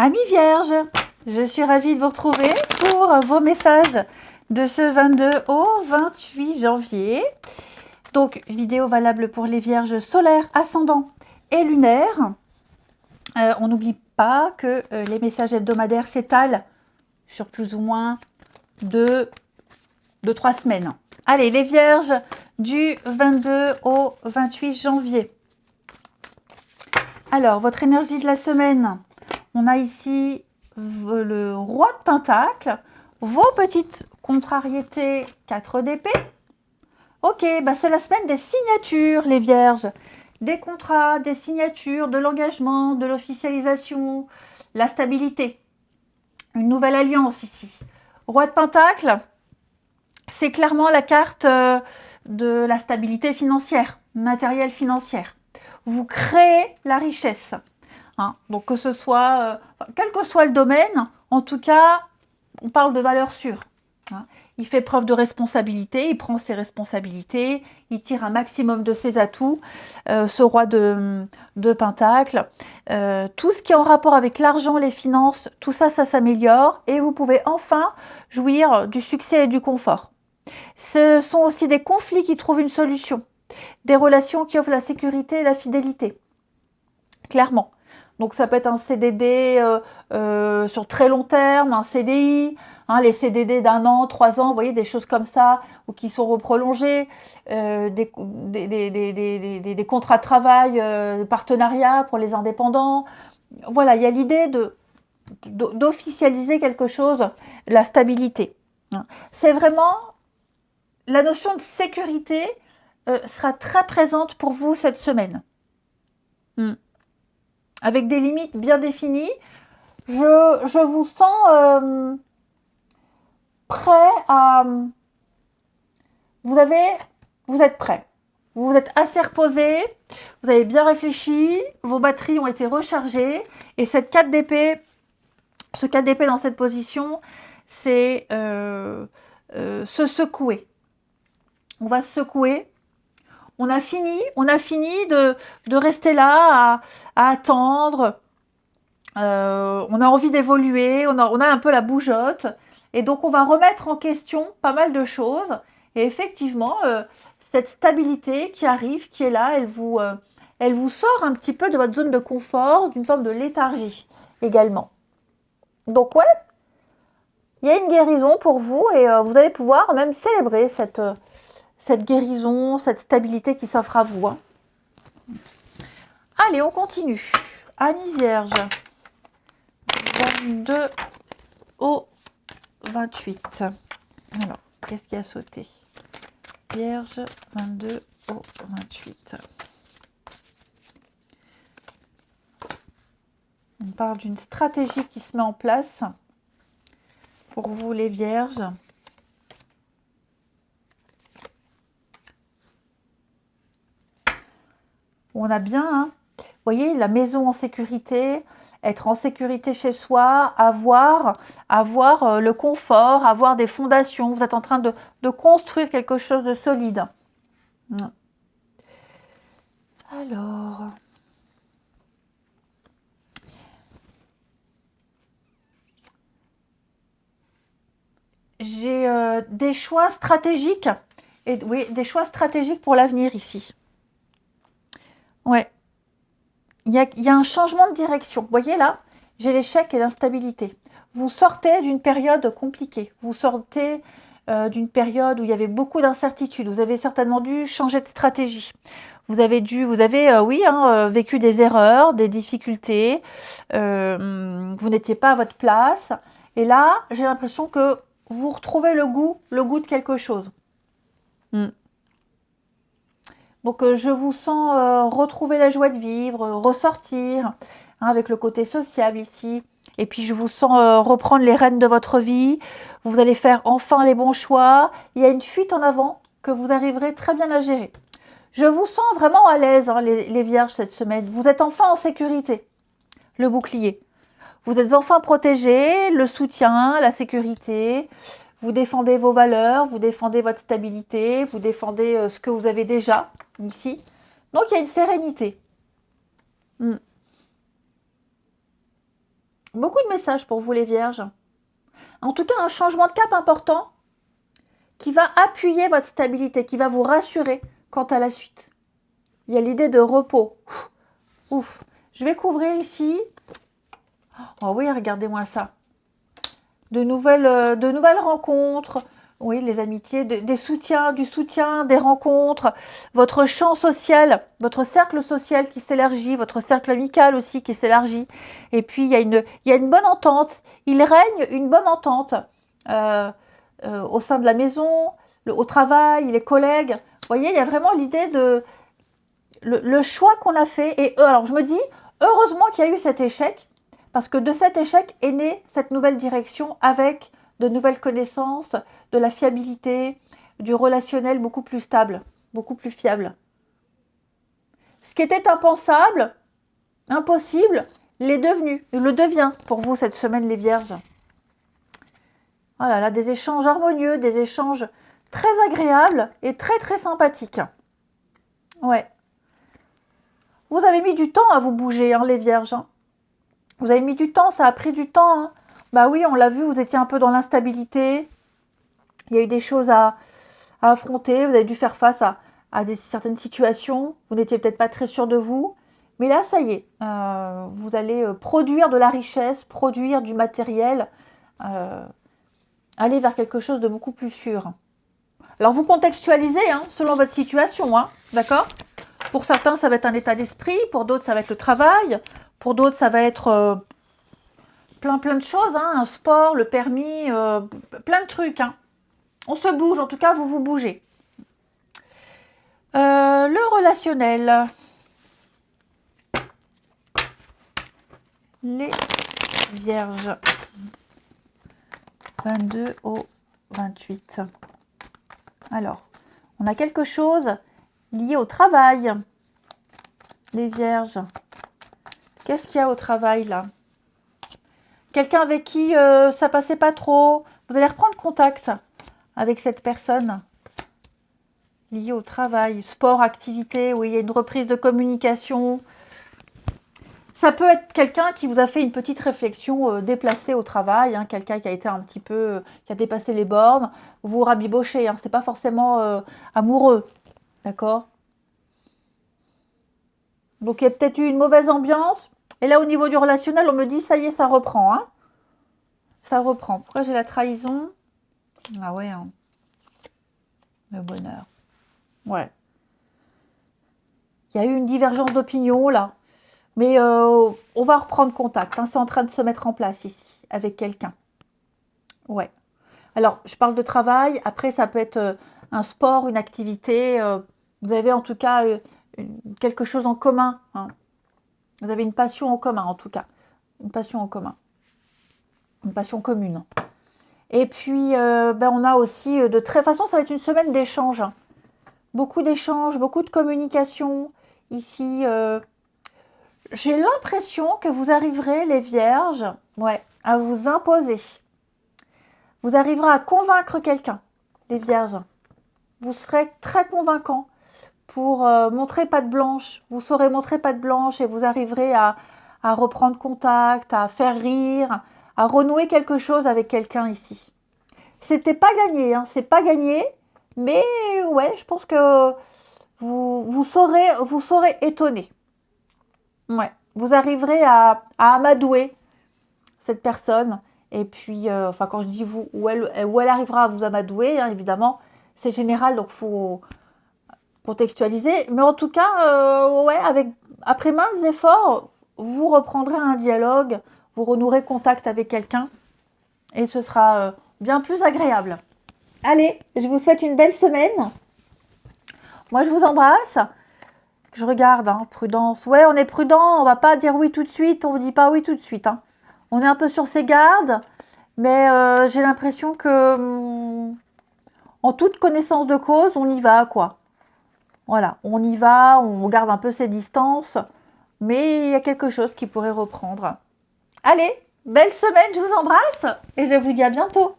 Amis vierges, je suis ravie de vous retrouver pour vos messages de ce 22 au 28 janvier. Donc, vidéo valable pour les vierges solaires, ascendants et lunaires. On n'oublie pas que les messages hebdomadaires s'étalent sur plus ou moins de 3 semaines. Allez, les vierges du 22 au 28 janvier. Alors, votre énergie de la semaine, on a ici le roi de Pentacle, vos petites contrariétés 4 d'épée. Ok, bah c'est la semaine des signatures, les vierges. Des contrats, des signatures, de l'engagement, de l'officialisation, la stabilité. Une nouvelle alliance ici. Roi de Pentacle, c'est clairement la carte de la stabilité financière, matérielle financière. Vous créez la richesse. Hein, donc que ce soit, quel que soit le domaine, en tout cas, on parle de valeur sûre. Hein. Il fait preuve de responsabilité, il prend ses responsabilités, il tire un maximum de ses atouts, ce roi de Pentacle. Tout ce qui est en rapport avec l'argent, les finances, tout ça, ça s'améliore et vous pouvez enfin jouir du succès et du confort. Ce sont aussi des conflits qui trouvent une solution, des relations qui offrent la sécurité et la fidélité, clairement. Donc ça peut être un CDD sur très long terme, un CDI, hein, les CDD d'1 an, 3 ans, vous voyez, des choses comme ça, ou qui sont reprolongées, des contrats de travail, de partenariat pour les indépendants. Voilà, il y a l'idée d'officialiser quelque chose, la stabilité. C'est vraiment, la notion de sécurité sera très présente pour vous cette semaine. Avec des limites bien définies, je vous sens prêt à... Vous êtes prêt. Vous êtes assez reposé, vous avez bien réfléchi, vos batteries ont été rechargées. Et cette 4 d'épée, ce 4 d'épée dans cette position, c'est se secouer. On va se secouer. On a fini de rester là à attendre. On a envie d'évoluer, on a un peu la bougeotte. Et donc, on va remettre en question pas mal de choses. Et effectivement, cette stabilité qui arrive, qui est là, elle vous sort un petit peu de votre zone de confort, d'une forme de léthargie également. Donc, ouais, il y a une guérison pour vous et vous allez pouvoir même célébrer cette guérison, cette stabilité qui s'offre à vous. Hein. Allez, on continue. Amis vierge, 22 au 28. Alors, qu'est-ce qui a sauté? Vierge, 22 au 28. On parle d'une stratégie qui se met en place pour vous les vierges. On a bien, hein, vous voyez, la maison en sécurité, être en sécurité chez soi, avoir le confort, avoir des fondations. Vous êtes en train de construire quelque chose de solide. Alors, j'ai des choix stratégiques. Et oui, des choix stratégiques pour l'avenir ici. Ouais. Il y a un changement de direction. Vous voyez là, j'ai l'échec et l'instabilité. Vous sortez d'une période compliquée. Vous sortez d'une période où il y avait beaucoup d'incertitudes. Vous avez certainement dû changer de stratégie. Vous avez vécu des erreurs, des difficultés. Vous n'étiez pas à votre place. Et là, j'ai l'impression que vous retrouvez le goût de quelque chose. Donc, je vous sens retrouver la joie de vivre, ressortir, hein, avec le côté sociable ici. Et puis, je vous sens reprendre les rênes de votre vie. Vous allez faire enfin les bons choix. Il y a une fuite en avant que vous arriverez très bien à gérer. Je vous sens vraiment à l'aise, hein, les vierges, cette semaine. Vous êtes enfin en sécurité. Le bouclier. Vous êtes enfin protégés, le soutien, la sécurité. Vous défendez vos valeurs, vous défendez votre stabilité, vous défendez ce que vous avez déjà ici. Donc, il y a une sérénité. Beaucoup de messages pour vous les Vierges. En tout cas, un changement de cap important qui va appuyer votre stabilité, qui va vous rassurer quant à la suite. Il y a l'idée de repos. Ouf. Je vais couvrir ici. Oh oui, regardez-moi ça. De nouvelles rencontres. Oui, les amitiés, des soutiens, du soutien, des rencontres. Votre champ social, votre cercle social qui s'élargit, votre cercle amical aussi qui s'élargit. Et puis, il y a une bonne entente. Il règne une bonne entente au sein de la maison, au travail, les collègues. Vous voyez, il y a vraiment l'idée de le choix qu'on a fait. Et alors, je me dis, heureusement qu'il y a eu cet échec, parce que de cet échec est née cette nouvelle direction avec de nouvelles connaissances, de la fiabilité, du relationnel beaucoup plus stable, beaucoup plus fiable. Ce qui était impensable, impossible, le devient pour vous cette semaine les Vierges. Voilà, là, des échanges harmonieux, des échanges très agréables et très très sympathiques. Ouais. Vous avez mis du temps à vous bouger, hein, les Vierges. Hein. Vous avez mis du temps, ça a pris du temps. Hein. Bah oui, on l'a vu, vous étiez un peu dans l'instabilité. Il y a eu des choses à affronter. Vous avez dû faire face à certaines situations. Vous n'étiez peut-être pas très sûr de vous. Mais là, ça y est. Vous allez produire de la richesse, produire du matériel. Aller vers quelque chose de beaucoup plus sûr. Alors, vous contextualisez hein, selon votre situation. Hein, d'accord ? Pour certains, ça va être un état d'esprit. Pour d'autres, ça va être le travail. Pour d'autres, ça va être plein de choses. Hein, un sport, le permis, plein de trucs. Hein. On se bouge. En tout cas, vous vous bougez. Le relationnel. Les Vierges. 22 au 28. Alors, on a quelque chose lié au travail. Les Vierges. Qu'est-ce qu'il y a au travail là? Quelqu'un avec qui ça passait pas trop. Vous allez reprendre contact avec cette personne. Lié au travail, sport, activité, oui, il y a une reprise de communication. Ça peut être quelqu'un qui vous a fait une petite réflexion déplacée au travail, hein, quelqu'un qui a été un petit peu, qui a dépassé les bornes, vous rabibochez, hein, c'est pas forcément amoureux, d'accord? Donc il y a peut-être eu une mauvaise ambiance, et là au niveau du relationnel, on me dit ça y est, ça reprend, hein? Ça reprend. Pourquoi j'ai la trahison? Ah ouais, hein. Le bonheur. Ouais. Il y a eu une divergence d'opinion là. Mais on va reprendre contact. Hein. C'est en train de se mettre en place ici, avec quelqu'un. Ouais. Alors, je parle de travail. Après, ça peut être un sport, une activité. Vous avez en tout cas quelque chose en commun. Hein. Vous avez une passion en commun, en tout cas. Une passion en commun. Une passion commune. Et puis, on a aussi de très... De toute façon, ça va être une semaine d'échanges. Hein. Beaucoup d'échanges, beaucoup de communication. Ici... J'ai l'impression que vous arriverez, les Vierges, ouais, à vous imposer. Vous arriverez à convaincre quelqu'un, les Vierges. Vous serez très convaincant pour montrer patte blanche. Vous saurez montrer patte blanche et vous arriverez à reprendre contact, à faire rire, à renouer quelque chose avec quelqu'un ici. C'était pas gagné, hein, c'est pas gagné, mais ouais, je pense que vous saurez étonner. Ouais, vous arriverez à amadouer cette personne. Et puis, enfin, quand je dis vous, où elle arrivera à vous amadouer, hein, évidemment, c'est général, donc il faut contextualiser. Mais en tout cas, ouais, après maintes efforts, vous reprendrez un dialogue, vous renouerez contact avec quelqu'un et ce sera bien plus agréable. Allez, je vous souhaite une belle semaine. Moi, je vous embrasse. Je regarde, hein, prudence. Ouais, on est prudent, on va pas dire oui tout de suite, on ne dit pas oui tout de suite. Hein. On est un peu sur ses gardes, mais j'ai l'impression que, en toute connaissance de cause, on y va, quoi. Voilà, on y va, on garde un peu ses distances, mais il y a quelque chose qui pourrait reprendre. Allez, belle semaine, je vous embrasse et je vous dis à bientôt.